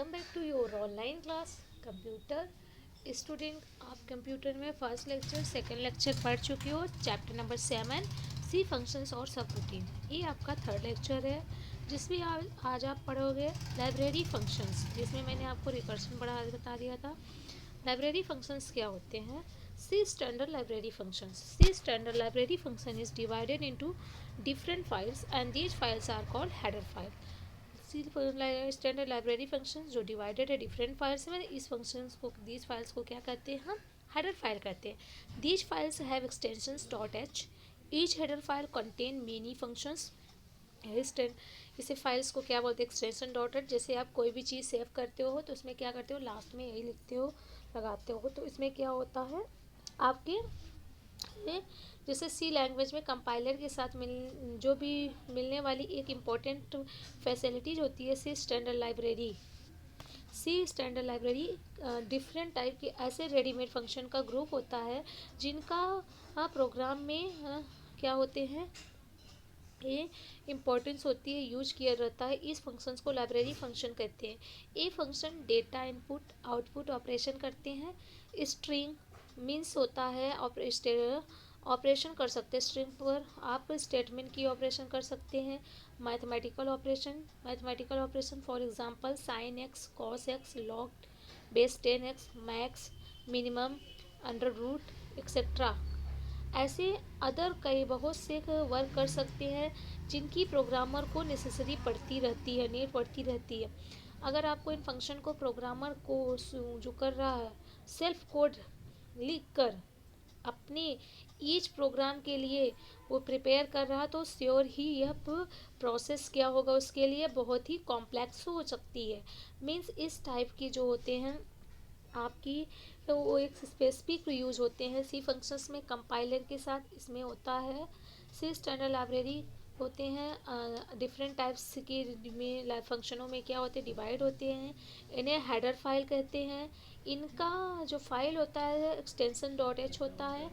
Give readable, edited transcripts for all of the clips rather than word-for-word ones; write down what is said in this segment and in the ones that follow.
Welcome back to your online class computer student. आप computer में first lecture second lecture पढ़ चुके हो। चैप्टर नंबर 7 सी फंक्शंस और सब रूटीन, ये आपका थर्ड लेक्चर है जिसमें आज आप पढ़ोगे लाइब्रेरी फंक्शंस, जिसमें मैंने आपको रिकर्शन बता दिया था। लाइब्रेरी फंक्शंस क्या होते हैं? C standard library functions. C standard library function is divided into different files and these files are called header file। Standard library function जो डिवाइडेड है डिफरेंट फाइल्स में, इस फंक्शंस को, दीज फाइल्स को क्या कहते हैं? हम हेडर फाइल कहते हैं। These files have extensions dot H. Each header file contain many functions. इसे फाइल्स को क्या बोलते हैं? Extension dot H. जैसे आप कोई भी चीज़ सेव करते हो तो उसमें क्या करते हो? लास्ट में यही लिखते हो, लगाते हो। तो इसमें क्या होता है आपके, जैसे सी लैंग्वेज में कंपाइलर के साथ जो भी मिलने वाली एक इम्पॉर्टेंट फैसिलिटीज होती है C standard library. C standard library different type के ऐसे रेडीमेड फंक्शन का ग्रुप होता है जिनका प्रोग्राम में क्या होते हैं, ये इम्पोर्टेंस होती है, यूज किया जाता है। इस फंक्शंस को लाइब्रेरी फंक्शन कहते हैं। ये function data input output operation करते हैं। स्ट्रिंग मीन्स होता है ऑपरेशन कर सकते हैं। स्ट्रिंग पर आप स्टेटमेंट की ऑपरेशन कर सकते हैं। Mathematical operation for example sine x, cos x, log base 10x, max, minimum, under root etcetera. ऐसे अदर कई बहुत से वर्क कर सकते हैं जिनकी प्रोग्रामर को नेसेसरी पड़ती रहती है, नीड पड़ती रहती है। अगर आपको इन फंक्शन को प्रोग्रामर को जो कर रहा है सेल्फ कोड लिख कर अपने ईच प्रोग्राम के लिए वो प्रिपेयर कर रहा, तो श्योर ही यह प्रोसेस क्या होगा, उसके लिए बहुत ही कॉम्प्लेक्स हो सकती है। मीन्स इस टाइप की जो होते हैं आपकी, तो वो एक स्पेसिफिक यूज होते हैं सी फंक्शंस में कंपाइलर के साथ। इसमें होता है सी स्टैंडर्ड लाइब्रेरी होते हैं डिफरेंट टाइप्स की में फंक्शनों में क्या होते हैं, डिवाइड होते हैं। इन्हें हेडर फाइल कहते हैं। इनका जो फाइल होता है एक्सटेंशन डॉट एच होता है।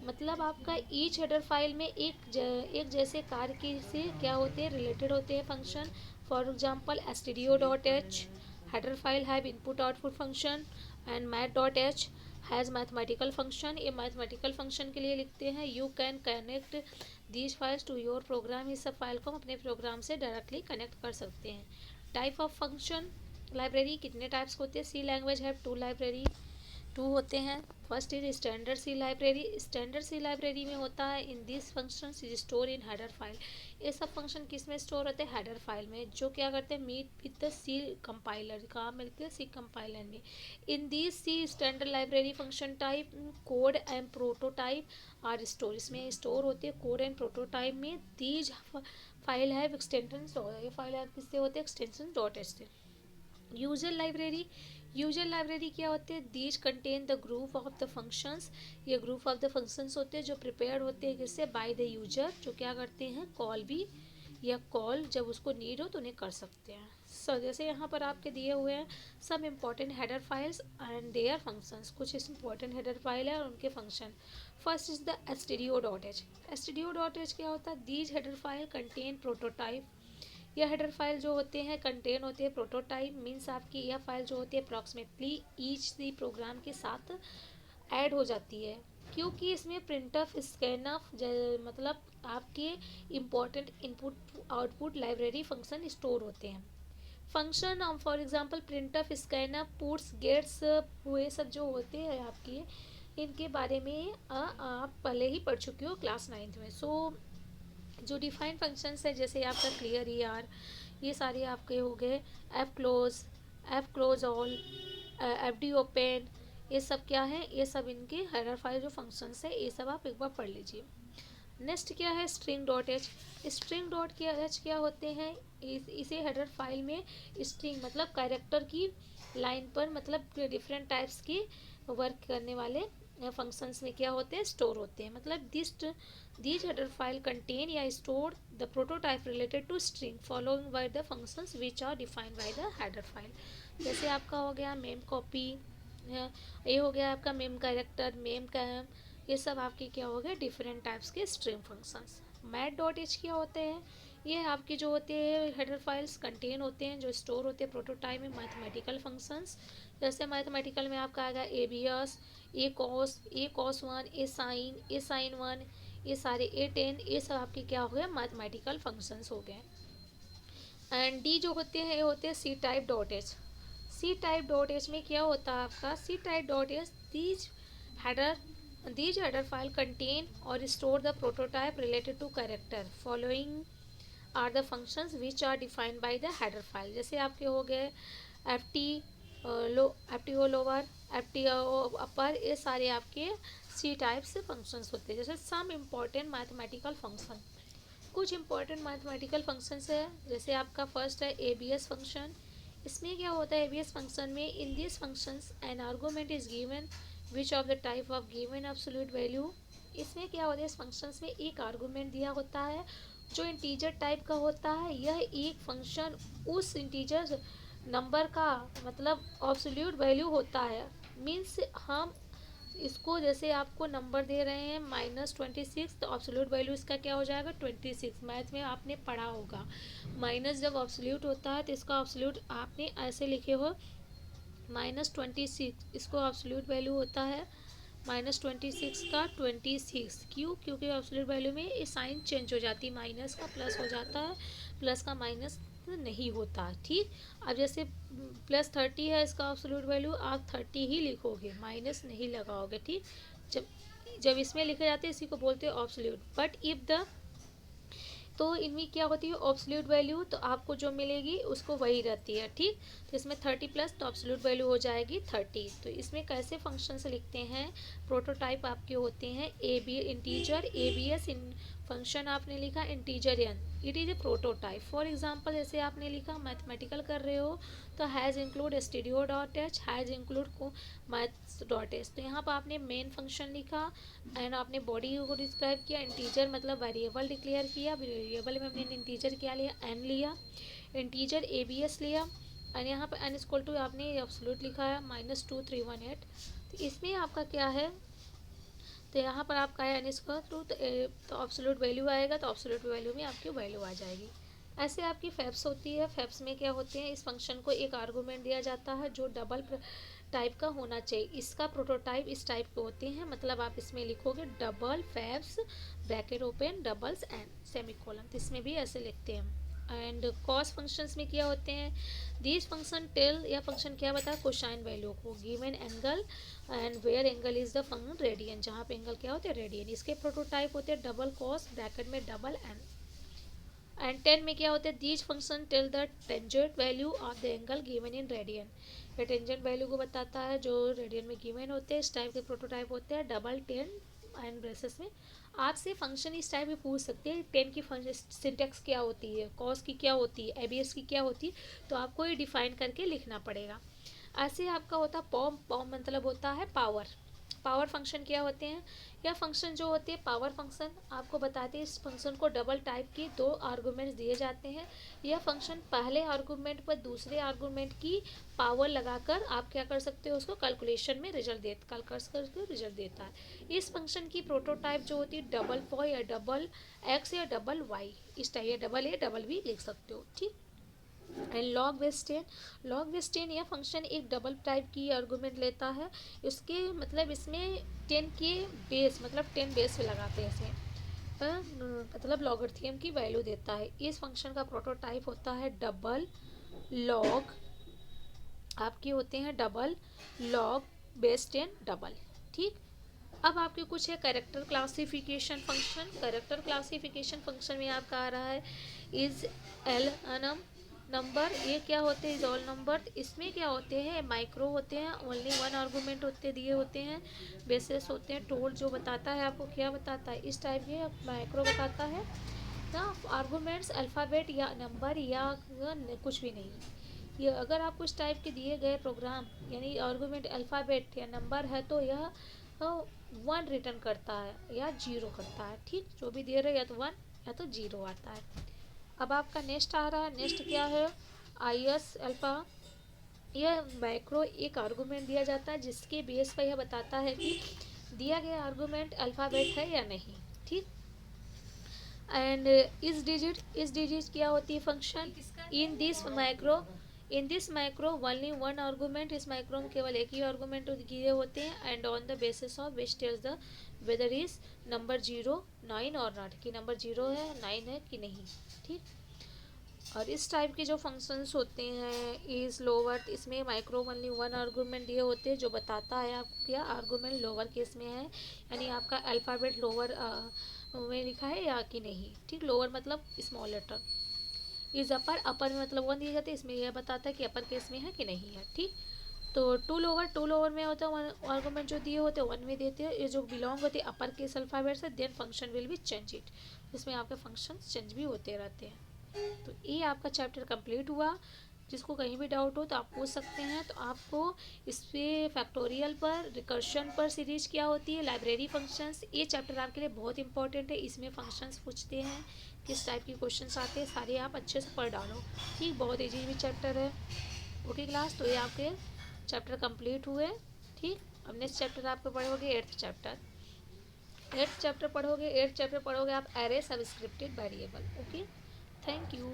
मतलब आपका ईच हेडर फाइल में एक जैसे कार्य की से क्या होते हैं, रिलेटेड होते हैं function. For example stdio.h header file have input output function and math.h has mathematical function. ये मैथमेटिकल फंक्शन के लिए लिखते हैं। You can connect these files to your program. इस सब फाइल को हम अपने प्रोग्राम से डायरेक्टली कनेक्ट कर सकते हैं। टाइप ऑफ फंक्शन लाइब्रेरी कितने टाइप्स होते हैं? सी लैंग्वेज हैव टू होते हैं। First is standard C library. Standard C library में होता है in this function is store in header file. ये सब फंक्शन किस में स्टोर होते हैं? हेडर फाइल में, जो क्या करते हैं meet with the C compiler. कहाँ मिलते हैं? सी कंपाइलर में। In this C standard library function type code and prototype are store. इसमें स्टोर होते हैं कोड एंड प्रोटोटाइप में। दीज फाइल हैव एक्सटेंशन, ये फाइल है किससे होते हैं? एक्सटेंशन डॉट एच से। यूजर लाइब्रेरी, यूजर लाइब्रेरी क्या होते हैं? These contain the group of the functions. ये ग्रुप ऑफ द फंक्शंस होते हैं जो प्रिपेयर होते हैं किससे? बाय द यूजर, जो क्या करते हैं कॉल भी, या कॉल जब उसको नीड हो तो उन्हें कर सकते हैं। सो जैसे यहाँ पर आपके दिए हुए हैं सब important header files and their functions. कुछ इम्पॉर्टेंट हेडर फाइल है और उनके function. First is the stdio.h। stdio.h क्या होता है? These header file contain prototype. यह हेडर फाइल जो होते हैं कंटेन होते हैं प्रोटोटाइप। मीन्स आपकी यह फाइल जो होती है अप्रॉक्सीमेटली ईच दी प्रोग्राम के साथ ऐड हो जाती है, क्योंकि इसमें प्रिंटफ स्कैनफ मतलब आपके important input output library function store होते हैं। Function for example printf scanf puts gets, हुए सब जो होते हैं आपके, इनके बारे में आप पहले ही पढ़ चुके हो क्लास 9th में। सो जो डिफाइंड फंक्शंस है जैसे आपका क्लियर ER, ये सारे आपके हो गए। F close all, FD open, ये सब क्या है? ये सब इनके हेडर फाइल जो फंक्शंस है, ये सब आप एक बार पढ़ लीजिए। नेक्स्ट क्या है? String dot H. String dot H क्या होते हैं? इसे हेडर फाइल में स्ट्रिंग मतलब कैरेक्टर की लाइन पर, मतलब डिफरेंट टाइप्स की वर्क करने वाले फंक्शंस में क्या होते हैं? स्टोर होते हैं। मतलब दीज हेडर फाइल कंटेन या store the prototype related to string following by the functions which are defined by the header file. जैसे आपका हो गया मेम कॉपी, ये हो गया आपका मेम कैरेक्टर, मेम का, ये सब आपके क्या हो गए? डिफरेंट टाइप्स के string functions. Math dot H क्या होते हैं? ये आपके जो होते हैं हेडर फाइल्स कंटेन होते हैं, जो स्टोर होते हैं प्रोटोटाइप में मैथमेटिकल फंक्शंस। जैसे मैथमेटिकल में आपका आएगा A B S, A cos one, A sine one, ये सारे ए टेन, ये सब आपके क्या हो गए मैथमेटिकल फंक्शंस हो गए। एंड डी जो होते हैं ये होते हैं C type dot H. C type dot H में क्या होता है आपका, C type dot H header these header file contain or store the prototype related to character following are the functions which are defined by the header file। जैसे आपके हो गए F T low, F T O lower, F T O upper, ये सारे आपके सी type से functions होते हैं। जैसे सम इम्पॉर्टेंट मैथमेटिकल फंक्शन, कुछ इंपॉर्टेंट मैथमेटिकल फंक्शंस है। जैसे आपका फर्स्ट है ए बी एस फंक्शन। इसमें क्या होता है ए बी एस फंक्शन में, in this functions N argument is given which of the type of given absolute value. इसमें क्या होता है इस फंक्शंस में एक आर्गूमेंट दिया होता है जो इंटीजर टाइप का होता है। यह एक फंक्शन उस इंटीजर नंबर का मतलब एब्सोल्यूट वैल्यू होता है। मीन्स हम इसको जैसे आपको नंबर दे रहे हैं -26, तो एब्सोल्यूट वैल्यू इसका क्या हो जाएगा 26। मैथ में आपने पढ़ा होगा माइनस जब एब्सोल्यूट होता है तो इसका एब्सोल्यूट आपने ऐसे लिखे हो -26, इसको एब्सोल्यूट वैल्यू होता है -26 का 26। क्यों? क्योंकि एब्सोल्यूट वैल्यू में ये साइन चेंज हो जाती है, माइनस का प्लस हो जाता है, प्लस का माइनस नहीं होता। ठीक, अब जैसे +30 है इसका एब्सोल्यूट वैल्यू, आप 30 ही लिखोगे, माइनस नहीं लगाओगे। ठीक, जब जब इसमें लिखे जाते हैं इसी को बोलते हैं एब्सोल्यूट। बट इफ द, तो इनमें क्या होती है एब्सोल्यूट वैल्यू, तो आपको जो मिलेगी उसको वही रहती है। ठीक, तो इसमें 30 प्लस तो एब्सोल्यूट वैल्यू हो जाएगी 30। तो इसमें कैसे फंक्शन से लिखते हैं, प्रोटोटाइप आपके होते हैं A B integer A B S in function आपने लिखा integer N, it is a prototype. For example जैसे आपने लिखा मैथमेटिकल कर रहे हो तो hash include studio dot H, hash include को मैथ्स डॉट एच। तो यहाँ पर आपने मेन फंक्शन लिखा एंड आपने बॉडी को डिस्क्राइब किया, इंटीजर मतलब वेरिएबल डिक्लेयर किया, वेरिएबल में हमने इंटीजर क्या लिया एन लिया, इंटीजर ए बी एस लिया, एंड यहाँ पर एन इक्वल टू आपने एब्सोल्यूट लिखा है -2318। तो इसमें आपका क्या है, तो यहाँ पर आपका है एन स्क्वायर टू, तो एब्सोल्यूट वैल्यू आएगा, तो एब्सोल्यूट वैल्यू में आपकी वैल्यू आ जाएगी। ऐसे आपकी फैप्स होती है। फैप्स में क्या होते हैं, इस फंक्शन को एक आर्गूमेंट दिया जाता है जो डबल टाइप का होना चाहिए। इसका प्रोटोटाइप इस टाइप के होते हैं, मतलब आप इसमें लिखोगे डबल फैप्स bracket open doubles and semicolon, तो इसमें भी ऐसे लिखते हैं। एंड कॉस फंक्शंस में क्या होते हैं, दिस फंक्शन टेल, या फंक्शन क्या बताया कोसाइन वैल्यू को, given angle and where angle is the function radian, जहाँ पे एंगल क्या होते हैं रेडियन। इसके प्रोटोटाइप होते हैं डबल कॉस ब्रैकेट में डबल एंड 10 में क्या होता है, these function tell the tangent value of the angle given in radian, ये टेंजेंट वैल्यू को बताता है जो रेडियन में गिवन होते हैं। इस टाइप के प्रोटोटाइप होते हैं डबल 10 एंड ब्रेसेस में। आपसे फंक्शन इस टाइप में पूछ सकते हैं 10 की सिंटेक्स क्या होती है, कॉस की क्या होती है, एबीएस की क्या होती है, तो आपको ये डिफाइन करके लिखना पड़ेगा। ऐसे आपका होता है पॉम, पॉम मतलब होता है पावर। पावर फंक्शन क्या होते हैं, यह फंक्शन जो होते हैं पावर फंक्शन आपको बताते हैं, इस फंक्शन को डबल टाइप के दो आर्गूमेंट्स दिए जाते हैं। यह फंक्शन पहले आर्गूमेंट पर दूसरे आर्गूमेंट की पावर लगाकर आप क्या कर सकते हो, उसको कैलकुलेशन में रिजल्ट देता है। इस फंक्शन की प्रोटोटाइप जो होती है डबल वाई या डबल एक्स या डबल वाई, इस टाइप या डबल ए डबल भी लिख सकते हो। ठीक, एंड लॉग वेस्टेन यह फंक्शन एक डबल टाइप की आर्गूमेंट लेता है। इसके मतलब इसमें 10 के बेस मतलब 10 बेस पे लगाते हैं इसे, मतलब लॉगरिथम की वैल्यू देता है। इस फंक्शन का प्रोटोटाइप होता है डबल लॉग, आपके होते हैं डबल लॉग बेस 10 डबल। ठीक, अब आपके कुछ है character classification function. Character classification function में आपका आ रहा है इज एल एनम नंबर, ये क्या होते हैं इज ऑल नंबर। इसमें क्या होते हैं माइक्रो होते हैं, ओनली वन आर्गूमेंट होते दिए होते हैं, बेसिस होते हैं, टोल जो बताता है आपको क्या बताता है, इस टाइप के माइक्रो बताता है ना। आर्गूमेंट्स अल्फ़ाबेट या नंबर या कुछ भी नहीं, ये अगर आपको इस टाइप के दिए गए प्रोग्राम यानी आर्गूमेंट अल्फ़ाबेट या नंबर है तो यह 1 रिटर्न करता है या 0 करता है। ठीक, जो भी दे रहे या तो 1 या तो 0 आता है। अब आपका नेक्स्ट आ रहा है, नेक्स्ट क्या है आई एस अल्फ़ा। यह मैक्रो एक आर्गूमेंट दिया जाता है जिसके बेस पर यह बताता है कि दिया गया आर्गूमेंट अल्फ़ाबेट है या नहीं। ठीक, एंड इस डिजिट क्या होती है function in this micro only one argument, इस माइक्रो में केवल एक ही आर्गूमेंट दिए होते हैं and on the basis of which tells the whether is number 0 9 और नॉट, कि नंबर 0 है 9 है कि नहीं। ठीक। और इस टाइप के जो फंक्शंस होते हैं इज लोअर, इसमें माइक्रो ओनली वन आर्गूमेंट दिए होते हैं जो बताता है आपको क्या आर्गूमेंट लोअर केस में है, यानी आपका अल्फ़ाबेट लोअर में लिखा है या कि नहीं। ठीक। लोअर मतलब स्मॉल लेटर। इज अपर, अपर में मतलब वन दिया जाता है, इसमें यह बताता है कि अपर केस में है कि नहीं है। ठीक। तो टू लोअर में होता है आर्गूमेंट जो दिए होते हैं वन में देते हैं, ये जो बिलोंग होते हैं अपर केस अल्फ़ाबेट से, then function will be change it, इसमें आपके फंक्शन चेंज भी होते रहते हैं। तो ये आपका चैप्टर कंप्लीट हुआ। जिसको कहीं भी डाउट हो तो आप पूछ सकते हैं। तो आपको इस पे फैक्टोरियल पर, रिकर्शन पर सीरीज क्या होती है, लाइब्रेरी फंक्शंस, ये चैप्टर आपके लिए बहुत इंपॉर्टेंट है। इसमें फंक्शंस पूछते हैं, किस टाइप के क्वेश्चंस आते हैं, सारे आप अच्छे से पढ़ डालो। ठीक। बहुत ईजी भी चैप्टर है। ओके क्लास, तो ये आपके चैप्टर कंप्लीट हुए। ठीक। अब नेक्स्ट चैप्टर आपको पढ़ोगे एट्थ चैप्टर पढ़ोगे आप array subscripted variable. Okay, thank you.